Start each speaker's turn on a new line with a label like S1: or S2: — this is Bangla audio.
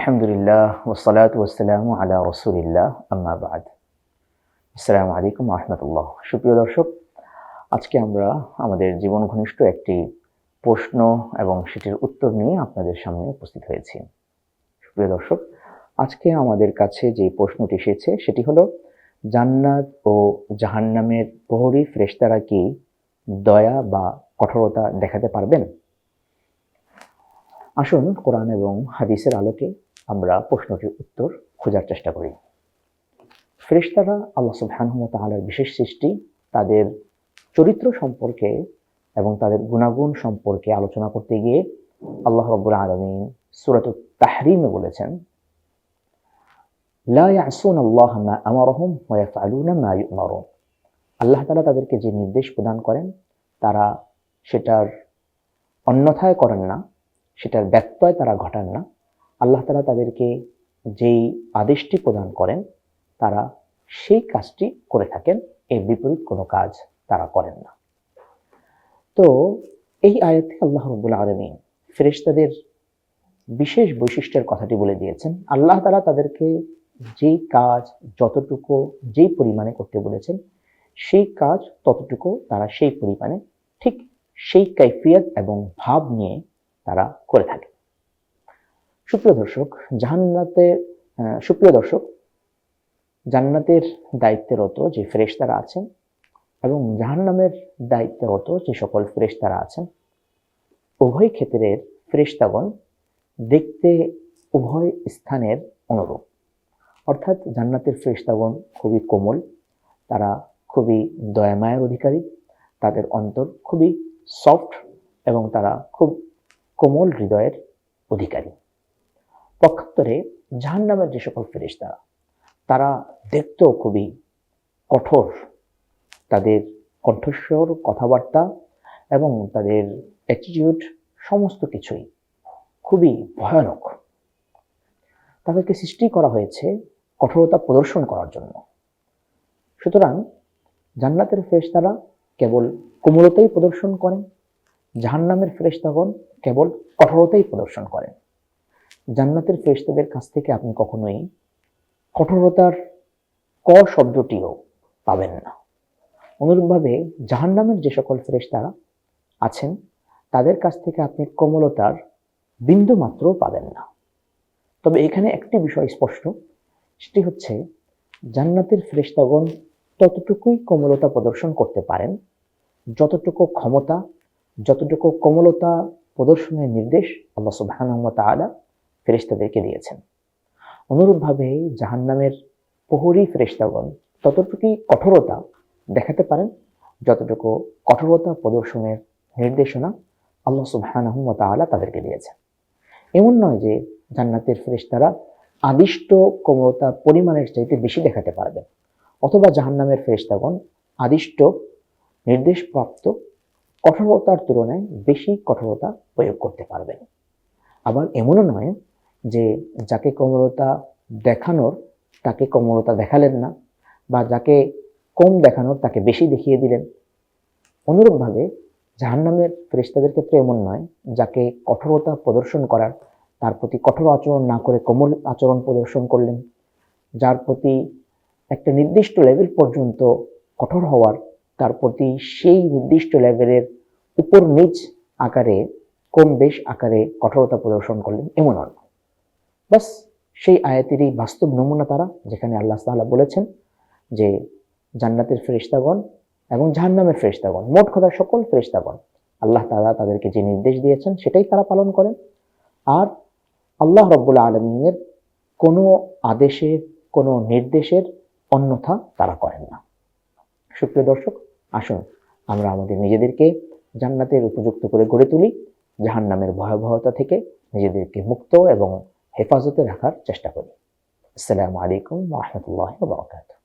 S1: আলহামদুলিল্লাহ ওয়াসসালাতু ওয়াসসালামু আলা রাসূলিল্লাহ আম্মা বা'দ। আসসালামু আলাইকুম ওয়া রাহমাতুল্লাহ। সুপ্রিয় দর্শক, আজকে আমরা আমাদের জীবন ঘনিষ্ঠ একটি প্রশ্ন এবং সেটির উত্তর নিয়ে আপনাদের সামনে উপস্থিত হয়েছি। সুপ্রিয় দর্শক, আজকে আমাদের কাছে যে প্রশ্নটি এসেছে সেটি হলো, জান্নাত ও জাহান্নামের প্রহরী ফেরেশতারা কি দয়া বা কঠোরতা দেখাতে পারবেন? আসুন কোরআন এবং হাদিসের আলোকে আমরা প্রশ্নটির উত্তর খোঁজার চেষ্টা করি। ফেরেশতারা আল্লাহ সুবহানাহু ওয়া তাআলার বিশেষ সৃষ্টি। তাদের চরিত্র সম্পর্কে এবং তাদের গুণাগুণ সম্পর্কে আলোচনা করতে গিয়ে আল্লাহ রাব্বুল আলামিন সূরাতুত তাহরীমে বলেছেন, লা ইয়াসুনাল্লাহা মা আমারহুম ওয়া ইয়াফআলুনা মা ইউমারুন। আল্লাহ তাআলা তাদেরকে যে নির্দেশ প্রদান করেন তারা সেটার অন্যথায় করেন না, সেটার ব্যত্যয় তারা ঘটান না। আল্লাহ তাআলা তাদেরকে যেই আদেশটি প্রদান করেন তারা সেই কাজটি করে থাকেন, এর বিপরীত কোনো কাজ তারা করেন না। তো এই আয়াতে আল্লাহ রাব্বুল আলামিন ফেরেশতাদের বিশেষ বৈশিষ্ট্যের কথাটি বলে দিয়েছেন। আল্লাহ তাআলা তাদেরকে যেই কাজ যতটুকু যেই পরিমাণে করতে বলেছেন সেই কাজ ততটুকু তারা সেই পরিমাণে ঠিক সেই কাইফিয়ত এবং ভাব নিয়ে তারা করে থাকে। সুপ্রিয় দর্শক, জান্নাতের দায়িত্বরত যে ফেরেশতারা আছেন এবং জাহান্নামের দায়িত্বরত যে সকল ফেরেশতারা আছেন, উভয় ক্ষেত্রের ফেরেশতাগণ দেখতে উভয় স্থানের অনুরূপ। অর্থাৎ জান্নাতের ফেরেশতাগণ খুবই কোমল, তারা খুবই দয়ামায়ের অধিকারী, তাদের অন্তর খুবই সফট এবং তারা খুব কোমল হৃদয়ের অধিকারী। পক্ষান্তরে জাহান্নামের যে সকল ফেরেশতারা, তারা দেখতেও খুবই কঠোর, তাদের কণ্ঠস্বর, কথাবার্তা এবং তাদের অ্যাটিটিউড সমস্ত কিছুই খুবই ভয়ানক। তাদেরকে সৃষ্টি করা হয়েছে কঠোরতা প্রদর্শন করার জন্য। সুতরাং জান্নাতের ফেরেশতারা কেবল কোমলতাই প্রদর্শন করেন, জাহান্নামের ফেরেশতাগণ কেবল কঠোরতাই প্রদর্শন করেন। জান্নাতের ফেরেশতাদের কাছ থেকে আপনি কখনোই কঠোরতার ক শব্দটিও পাবেন না। অনুরূপভাবে জাহান্নামের যে সকল ফেরেশতারা আছেন তাদের কাছ থেকে আপনি কোমলতার বিন্দু মাত্রও পাবেন না। তবে এখানে একটি বিষয় স্পষ্ট, সেটি হচ্ছে জান্নাতের ফেরেশতাগণ ততটুকুই কোমলতা প্রদর্শন করতে পারেন যতটুকু ক্ষমতা, যতটুকু কোমলতা প্রদর্শনের নির্দেশ আল্লাহ সুবহানাহু ওয়া তাআলা ফেরেশতাদেরকে দিয়েছেন। অনুরূপভাবে জাহান্নামের প্রহরী ফেরেশতাগণ ততটুকুই কঠোরতা দেখাতে পারেন যতটুকু কঠোরতা প্রদর্শনের নির্দেশনা আল্লাহ সুবহানাহু ওয়া তাআলা তাদেরকে দিয়েছেন। এমন নয় যে জান্নাতের ফেরেশতারা আদিষ্ট কোমলতা পরিমাণের চাইতে বেশি দেখাতে পারবেন, অথবা জাহান্নামের ফেরেশতাগণ আদিষ্ট নির্দেশপ্রাপ্ত কঠোরতার তুলনায় বেশি কঠোরতা প্রয়োগ করতে পারবেন। আবার এমনও নয় যে যাকে কোমলতা দেখানোর তাকে কোমলতা দেখালেন না, বা যাকে কম দেখানোর তাকে বেশি দেখিয়ে দিলেন। অনুরূপভাবে জাহান্নামের ফেরেশতাদের ক্ষেত্রে এমন নয়, যাকে কঠোরতা প্রদর্শন করার তার প্রতি কঠোর আচরণ না করে কোমল আচরণ প্রদর্শন করলেন, যার প্রতি একটা নির্দিষ্ট লেভেল পর্যন্ত কঠোর হওয়ার তার প্রতি সেই নির্দিষ্ট লেভেলের উপর নিচ আকারে কম বেশ আকারে কঠোরতা প্রদর্শন করলেন, এমন নয়। বাস সেই আয়াতেরই বাস্তব নমুনা তারা, যেখানে আল্লাহ তাআলা বলেছেন যে জান্নাতের ফেরেশতাগণ এবং জাহান্নামের ফেরেশতাগণ, মোট কথা সকল ফেরেশতাগণ, আল্লাহ তাআলা তাদেরকে যে নির্দেশ দিয়েছেন সেটাই তারা পালন করেন, আর আল্লাহ রাব্বুল আলামিনের কোনো আদেশের, কোনো নির্দেশের অন্যথা তারা করেন না। সুপ্রিয় দর্শক, আসুন আমরা আমাদের নিজেদেরকে জান্নাতের উপযুক্ত করে গড়ে তুলি, জাহান্নামের ভয়াবহতা থেকে নিজেদেরকে মুক্ত এবং হেফাজতে রাখার চেষ্টা করি। আসসালামু আলাইকুম ওয়া রাহমাতুল্লাহি ওয়া বারাকাতুহু।